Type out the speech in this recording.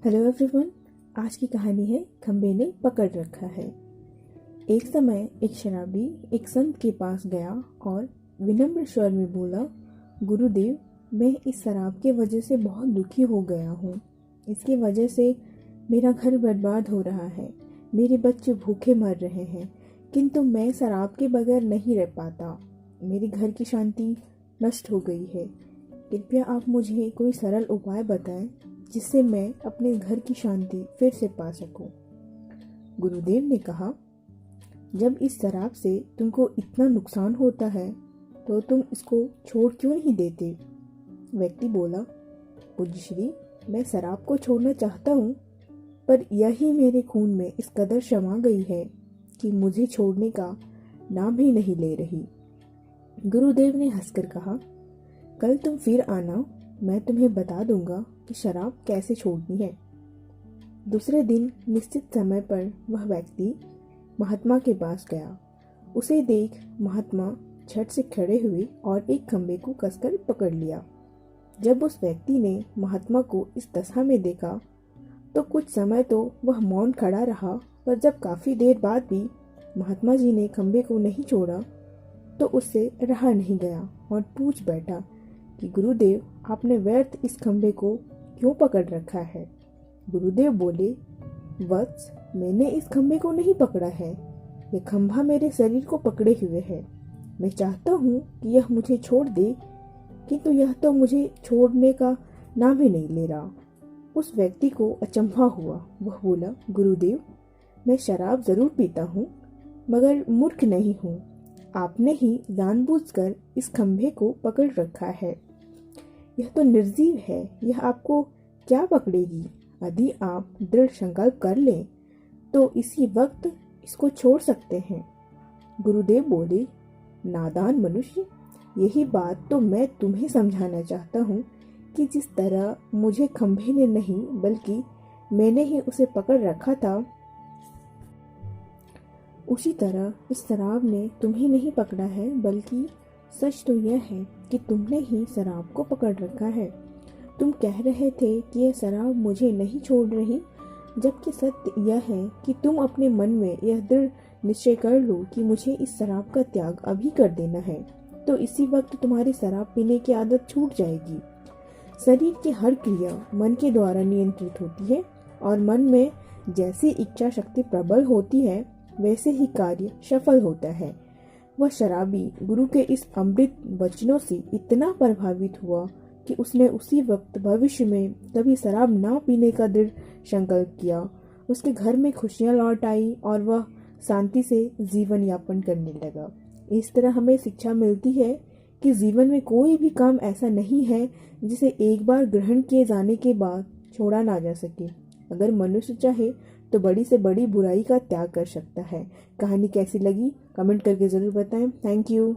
Hello everyone. आज की कहानी है खंबे ने पकड़ रखा है। एक समय एक शराबी एक संत के पास गया और विनम्र स्वर में बोला, गुरुदेव, मैं इस शराब के वजह से बहुत दुखी हो गया हूँ। इसकी वजह से मेरा घर बर्बाद हो रहा है, मेरे बच्चे भूखे मर रहे हैं, किंतु मैं शराब के बगैर नहीं रह पाता। मेरे घर की शांति नष्ट हो गई है। कृपया आप मुझे कोई सरल उपाय बताएं जिससे मैं अपने घर की शांति फिर से पा सकूं। गुरुदेव ने कहा, जब इस शराब से तुमको इतना नुकसान होता है तो तुम इसको छोड़ क्यों नहीं देते। व्यक्ति बोला, पूज्य श्री, मैं शराब को छोड़ना चाहता हूँ, पर यही मेरे खून में इस कदर समा गई है कि मुझे छोड़ने का नाम ही नहीं ले रही। गुरुदेव ने हंसकर कहा, कल तुम फिर आना, मैं तुम्हें बता दूंगा कि शराब कैसे छोड़नी है। दूसरे दिन निश्चित समय पर वह व्यक्ति महात्मा के पास गया। उसे देख महात्मा झट से खड़े हुए और एक खंबे को कसकर पकड़ लिया। जब उस व्यक्ति ने महात्मा को इस दशा में देखा तो कुछ समय तो वह मौन खड़ा रहा, पर जब काफी देर बाद भी महात्मा जी ने खंबे को नहीं छोड़ा तो उससे रहा नहीं गया और पूछ बैठा कि गुरुदेव, आपने व्यर्थ इस खंबे को क्यों पकड़ रखा है। गुरुदेव बोले, वत्स, मैंने इस खंबे को नहीं पकड़ा है, यह खंभा मेरे शरीर को पकड़े हुए है। मैं चाहता हूँ कि यह मुझे छोड़ दे, किंतु यह तो मुझे छोड़ने का नाम ही नहीं ले रहा। उस व्यक्ति को अचंभा हुआ। वह बोला, गुरुदेव, मैं शराब जरूर पीता हूँ, मगर मूर्ख नहीं हूँ। आपने ही जानबूझकर इस खंभे को पकड़ रखा है। यह तो निर्जीव है, यह आपको क्या पकड़ेगी। यदि आप दृढ़ संकल्प कर लें तो इसी वक्त इसको छोड़ सकते हैं। गुरुदेव बोले, नादान मनुष्य, यही बात तो मैं तुम्हें समझाना चाहता हूँ कि जिस तरह मुझे खंभे ने नहीं बल्कि मैंने ही उसे पकड़ रखा था, उसी तरह इस शराब ने तुम्हें नहीं पकड़ा है, बल्कि सच तो यह है कि तुमने ही शराब को पकड़ रखा है। तुम कह रहे थे कि यह शराब मुझे नहीं छोड़ रही, जबकि सत्य यह है कि तुम अपने मन में यह दृढ़ निश्चय कर लो कि मुझे इस शराब का त्याग अभी कर देना है, तो इसी वक्त तुम्हारी शराब पीने की आदत छूट जाएगी। शरीर की हर क्रिया मन के द्वारा नियंत्रित होती है और मन में जैसी इच्छा शक्ति प्रबल होती है वैसे ही कार्य सफल होता है। वह शराबी गुरु के इस अमृत वचनों से इतना प्रभावित हुआ कि उसने उसी वक्त भविष्य में कभी शराब ना पीने का दृढ़ संकल्प किया। उसके घर में खुशियां लौट आई और वह शांति से जीवन यापन करने लगा। इस तरह हमें शिक्षा मिलती है कि जीवन में कोई भी काम ऐसा नहीं है जिसे एक बार ग्रहण किए जाने के बाद छोड़ा ना जा सके। अगर मनुष्य चाहे तो बड़ी से बड़ी बुराई का त्याग कर सकता है। कहानी कैसी लगी कमेंट करके ज़रूर बताएं। Thank you.